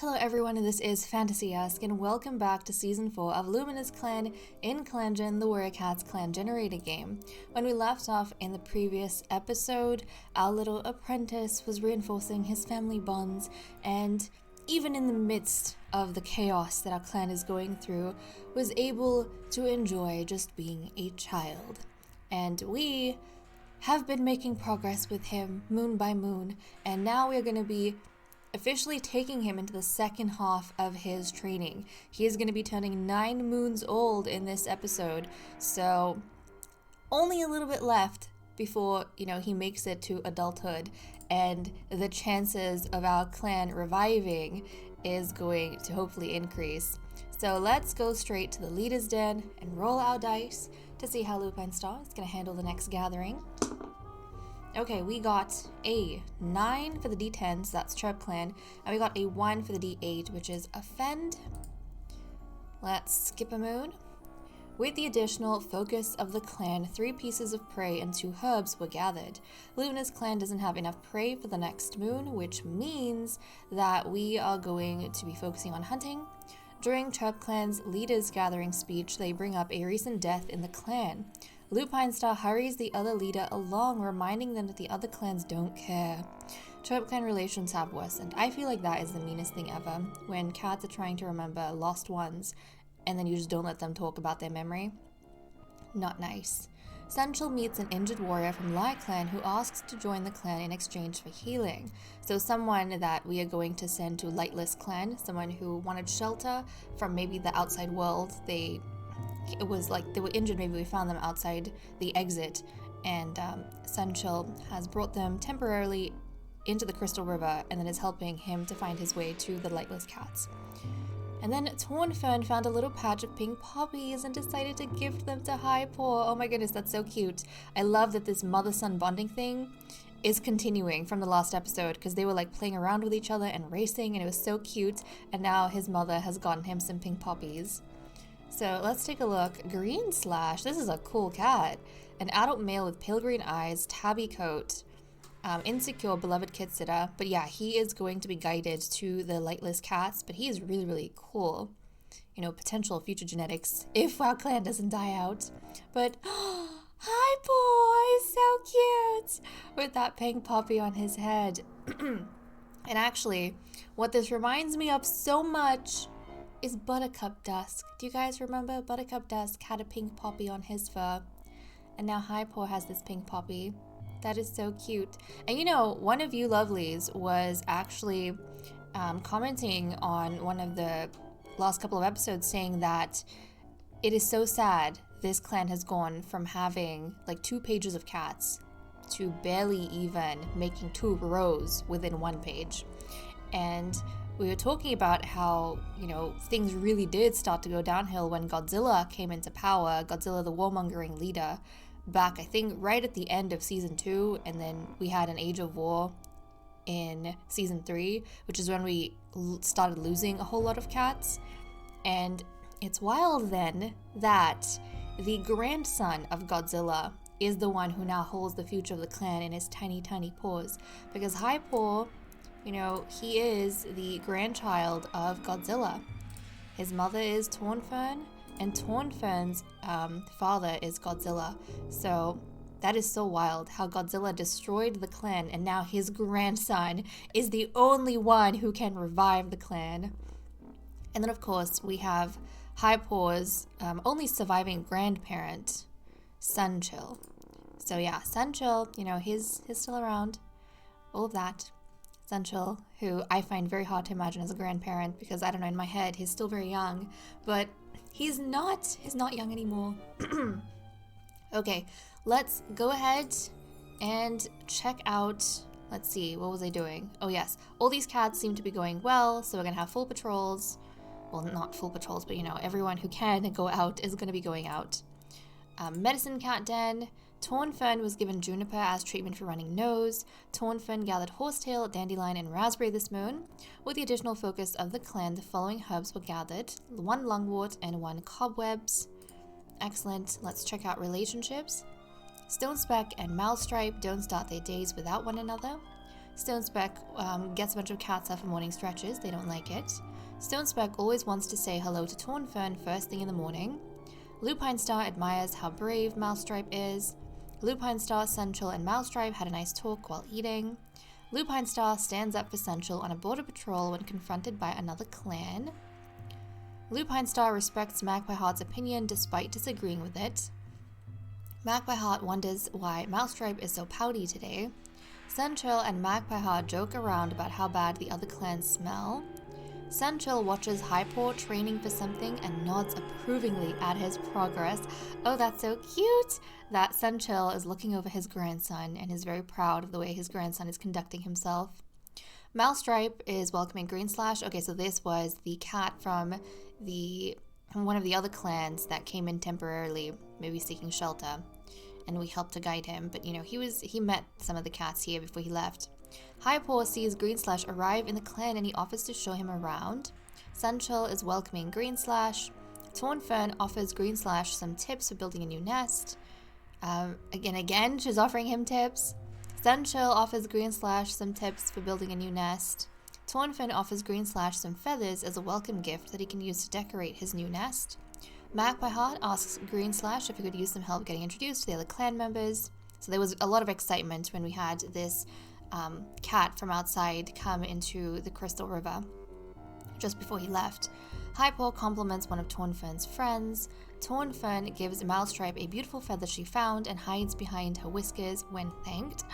Hello everyone, this is Fantasy-esque, and welcome back to Season 4 of Luminous Clan in ClanGen, the Warrior Cats clan generator game. When we left off in the previous episode, our little apprentice was reinforcing his family bonds, and even in the midst of the chaos that our clan is going through, was able to enjoy just being a child. And we have been making progress with him moon by moon, and now we are going to be officially taking him into the second half of his training. He is going to be turning 9 moons old in this episode, so only a little bit left before, he makes it to adulthood, and the chances of our clan reviving is going to hopefully increase. So let's go straight to the leader's den and roll our dice to see how Lupine Star is going to handle the next gathering. Okay, we got a 9 for the D10s, that's Chirp Clan, and we got a 1 for the D8, which is Offend. Let's skip a moon. With the additional focus of the clan, 3 pieces of prey and 2 herbs were gathered. Luminous Clan doesn't have enough prey for the next moon, which means that we are going to be focusing on hunting. During Chirp Clan's leader's gathering speech, they bring up a recent death in the clan. Lupine Star hurries the other leader along, reminding them that the other clans don't care. Chirp Clan relations have worsened. I feel like that is the meanest thing ever, when cats are trying to remember lost ones, and then you just don't let them talk about their memory. Not nice. Sanchel meets an injured warrior from Lai Clan who asks to join the clan in exchange for healing. So someone that we are going to send to Lightless Clan, someone who wanted shelter from maybe the outside world. It was like they were injured, maybe we found them outside the exit, and Sanchel has brought them temporarily into the Crystal River and then is helping him to find his way to the Lightless Cats. And then Tornfern found a little patch of pink poppies and decided to gift them to Highpaw. Oh my goodness, that's so cute. I love that this mother-son bonding thing is continuing from the last episode, because they were like playing around with each other and racing, and it was so cute, and now his mother has gotten him some pink poppies. So let's take a look. Green Slash, this is a cool cat. An adult male with pale green eyes, tabby coat, insecure, beloved kid sitter. But yeah, he is going to be guided to the Lightless Cats, but he is really, really cool. Potential future genetics if our clan doesn't die out. But, hi boy, so cute! With that pink poppy on his head. And actually, what this reminds me of so much is Buttercup Dusk. Do you guys remember Buttercup Dusk had a pink poppy on his fur? And now Highpaw has this pink poppy. That is so cute. And one of you lovelies was actually commenting on one of the last couple of episodes saying that it is so sad this clan has gone from having like 2 pages of cats to barely even making 2 rows within 1 page. And we were talking about how, things really did start to go downhill when Godzilla came into power, Godzilla the warmongering leader, back I think right at the end of Season 2, and then we had an Age of War in Season 3, which is when we started losing a whole lot of cats. And it's wild then that the grandson of Godzilla is the one who now holds the future of the clan in his tiny, tiny paws, because Highpaw, he is the grandchild of Godzilla. His mother is Tornfern, and Tornfern's father is Godzilla. So that is so wild how Godzilla destroyed the clan, and now his grandson is the only one who can revive the clan. And then of course we have Highpaw's only surviving grandparent, Sanchel. So yeah, Sanchel, he's still around. All of that. Sanchel, who I find very hard to imagine as a grandparent, because I don't know, in my head he's still very young, but he's not young anymore. Okay, let's go ahead and check out, let's see, what was I doing? Oh yes, all these cats seem to be going well, so we're gonna have full patrols. Well, not full patrols, but everyone who can go out is gonna be going out. Medicine cat den. Tornfern was given juniper as treatment for running nose. Tornfern gathered horsetail, dandelion, and raspberry this moon. With the additional focus of the clan, the following herbs were gathered: 1 lungwort and 1 cobwebs. Excellent. Let's check out relationships. Stonespeck and Malstripe don't start their days without one another. Stonespeck gets a bunch of cats out for morning stretches. They don't like it. Stonespeck always wants to say hello to Tornfern first thing in the morning. Lupine Star admires how brave Mousestripe is. Lupine Star, Sensual, and Mousestripe had a nice talk while eating. Lupine Star stands up for Sensual on a border patrol when confronted by another clan. Lupine Star respects Magpie Heart's opinion despite disagreeing with it. Magpie Heart wonders why Mousestripe is so pouty today. Sensual and Magpie Heart joke around about how bad the other clans smell. Sensual watches Hypor training for something and nods approvingly at his progress. Oh, that's so cute! That Sensual is looking over his grandson and is very proud of the way his grandson is conducting himself. Mousestripe is welcoming Greenslash. Okay, so this was the cat from one of the other clans that came in temporarily, maybe seeking shelter, and we helped to guide him. But he met some of the cats here before he left. Hypor sees Greenslash arrive in the clan and he offers to show him around. Sensual is welcoming Greenslash. Tornfern offers Greenslash some tips for building a new nest. Again, she's offering him tips. Sensual offers Greenslash some tips for building a new nest. Tornfern offers Greenslash some feathers as a welcome gift that he can use to decorate his new nest. Magpie Heart asks Greenslash if he could use some help getting introduced to the other clan members. So there was a lot of excitement when we had this cat from outside come into the Crystal River just before he left. Hypor compliments one of Tornfern's friends. Tornfern gives Mousestripe a beautiful feather she found and hides behind her whiskers when thanked.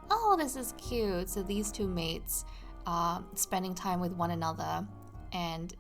Oh, this is cute. So these two mates are spending time with one another, and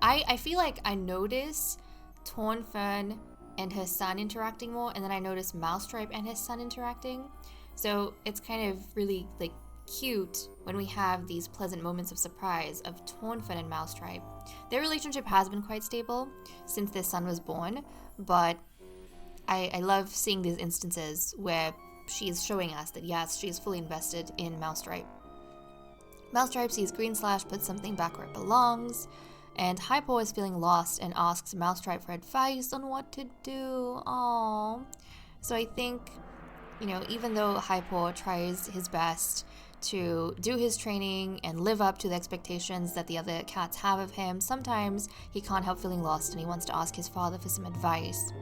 I feel like I notice Tornfern and her son interacting more, and then I notice Mousestripe and his son interacting. So it's kind of really cute when we have these pleasant moments of surprise of Tornfern and Mousestripe. Their relationship has been quite stable since their son was born, but I love seeing these instances where she is showing us that yes, she is fully invested in Mousestripe. Mousestripe sees Greenslash put something back where it belongs, and Hypor is feeling lost and asks Mousestripe for advice on what to do. Aww. So I think, even though Hypor tries his best to do his training and live up to the expectations that the other cats have of him, sometimes he can't help feeling lost and he wants to ask his father for some advice,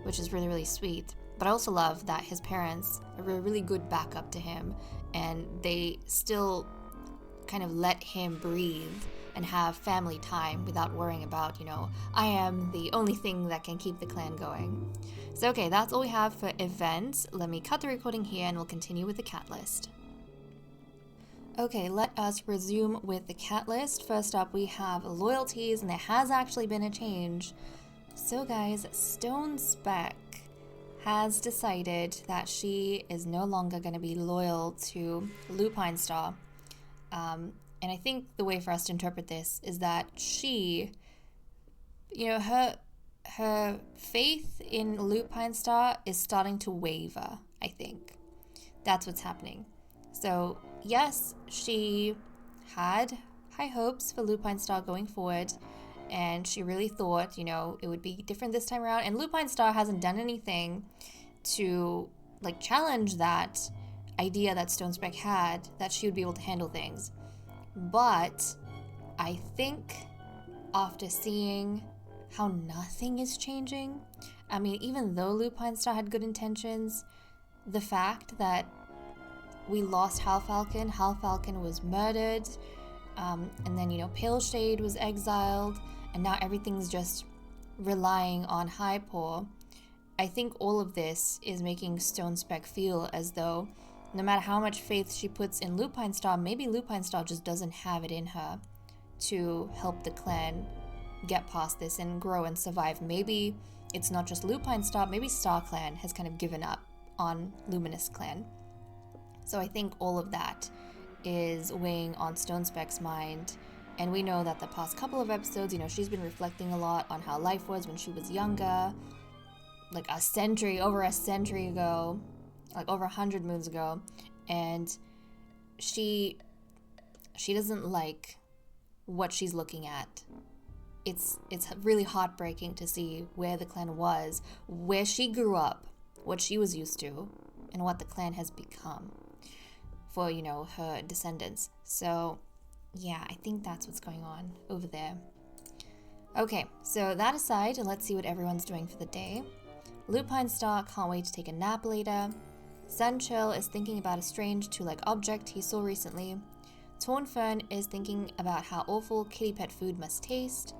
which is really, really sweet. But I also love that his parents are a really good backup to him, and they still kind of let him breathe and have family time without worrying about, I am the only thing that can keep the clan going. So okay, that's all we have for events. Let me cut the recording here and we'll continue with the cat list. Okay, let us resume with the cat list. First up, we have loyalties, and there has actually been a change. So guys, Stonespeck has decided that she is no longer going to be loyal to Lupine Star. And I think the way for us to interpret this is that she, her faith in Lupine Star is starting to waver, I think. That's what's happening. So, yes, she had high hopes for Lupine Star going forward, and she really thought, it would be different this time around. And Lupine Star hasn't done anything to, challenge that idea that Stonespeck had, that she would be able to handle things. But I think after seeing how nothing is changing, even though Lupine Star had good intentions, the fact that we lost Hal Falcon was murdered, and then, Pale Shade was exiled, and now everything's just relying on Hypor. I think all of this is making Stonespeck feel as though no matter how much faith she puts in Lupine Star, maybe Lupine Star just doesn't have it in her to help the clan get past this and grow and survive. Maybe it's not just Lupine Star, maybe Star Clan has kind of given up on Luminous Clan. So I think all of that is weighing on Stonespeck's mind. And we know that the past couple of episodes, she's been reflecting a lot on how life was when she was younger, over a century ago, over 100 moons ago, and she doesn't like what she's looking at. It's really heartbreaking to see where the clan was, where she grew up, what she was used to, and what the clan has become. for, you know, her descendants. So yeah, I think that's what's going on over there. Okay, so that aside, let's see what everyone's doing for the day. Lupine Star can't wait to take a nap later. Sunchill is thinking about a strange two-leg object he saw recently. Tornfern is thinking about how awful kitty pet food must taste.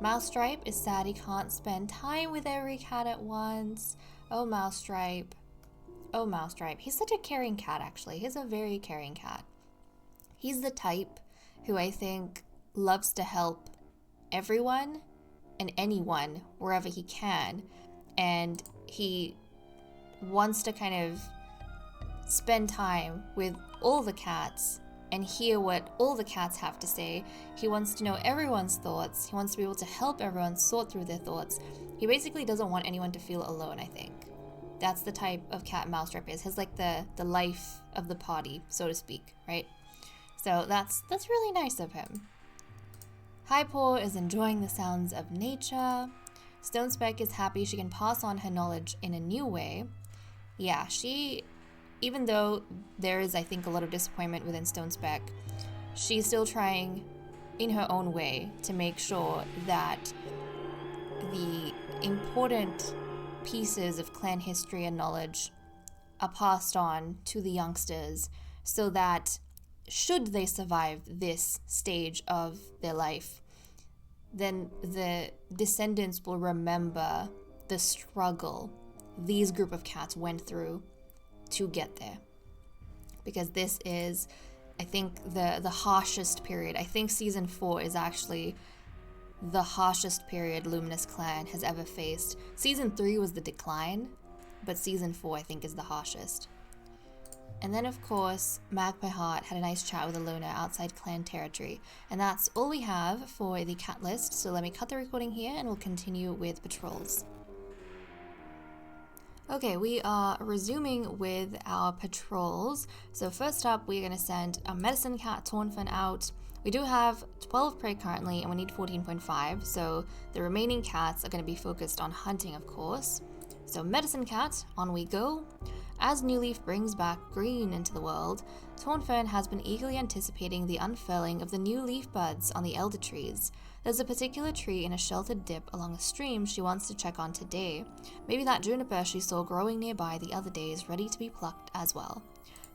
Mousestripe is sad he can't spend time with every cat at once. Oh, Mousestripe. Oh, Mousestripe. He's such a caring cat, actually. He's a very caring cat. He's the type who I think loves to help everyone and anyone wherever he can. And he wants to kind of spend time with all the cats and hear what all the cats have to say. He wants to know everyone's thoughts. He wants to be able to help everyone sort through their thoughts. He basically doesn't want anyone to feel alone, I think. That's the type of cat Mousetrap is. He's like the life of the party, so to speak, right? So that's really nice of him. Highpaw is enjoying the sounds of nature. Stonespeck is happy she can pass on her knowledge in a new way. Yeah, even though there is, I think, a lot of disappointment within Stonespeck, she's still trying in her own way to make sure that the important pieces of clan history and knowledge are passed on to the youngsters so that should they survive this stage of their life, then the descendants will remember the struggle these group of cats went through to get there. Because this is, I think, the harshest period. I think Season 4 is actually the harshest period Luminous Clan has ever faced. Season 3 was the decline, but Season 4 I think is the harshest. And then of course, Magpie Heart had a nice chat with Alona outside clan territory. And that's all we have for the cat list, so let me cut the recording here and we'll continue with patrols. Okay, we are resuming with our patrols. So first up, we're going to send a medicine cat Tornfern out. We do have 12 prey currently and we need 14.5, so the remaining cats are going to be focused on hunting, of course. So medicine cat, on we go. As New Leaf brings back green into the world, Tornfern has been eagerly anticipating the unfurling of the new leaf buds on the elder trees. There's a particular tree in a sheltered dip along a stream she wants to check on today. Maybe that juniper she saw growing nearby the other day is ready to be plucked as well.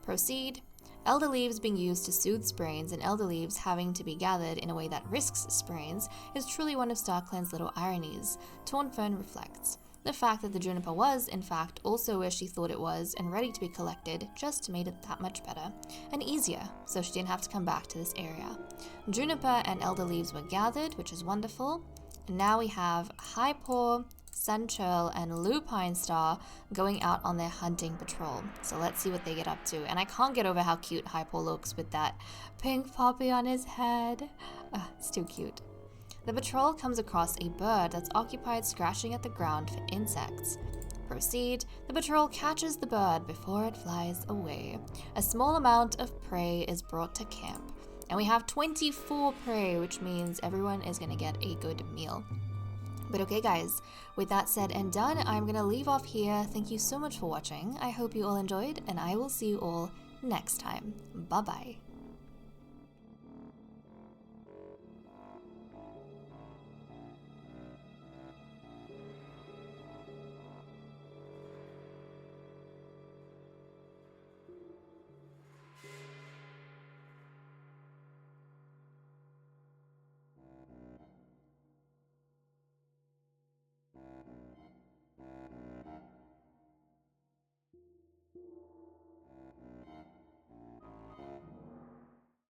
Proceed. Elder leaves being used to soothe sprains and elder leaves having to be gathered in a way that risks sprains is truly one of StarClan's little ironies, Tornfern reflects. The fact that the juniper was, in fact, also where she thought it was and ready to be collected just made it that much better and easier, so she didn't have to come back to this area. Juniper and elder leaves were gathered, which is wonderful, and now we have Highpaw, Sunchurl, and Lupine Star going out on their hunting patrol. So let's see what they get up to. And I can't get over how cute Highpaw looks with that pink poppy on his head. It's too cute. The patrol comes across a bird that's occupied scratching at the ground for insects. Proceed. The patrol catches the bird before it flies away. A small amount of prey is brought to camp. And we have 24 prey, which means everyone is going to get a good meal. But okay guys, with that said and done, I'm going to leave off here. Thank you so much for watching. I hope you all enjoyed, and I will see you all next time. Bye bye.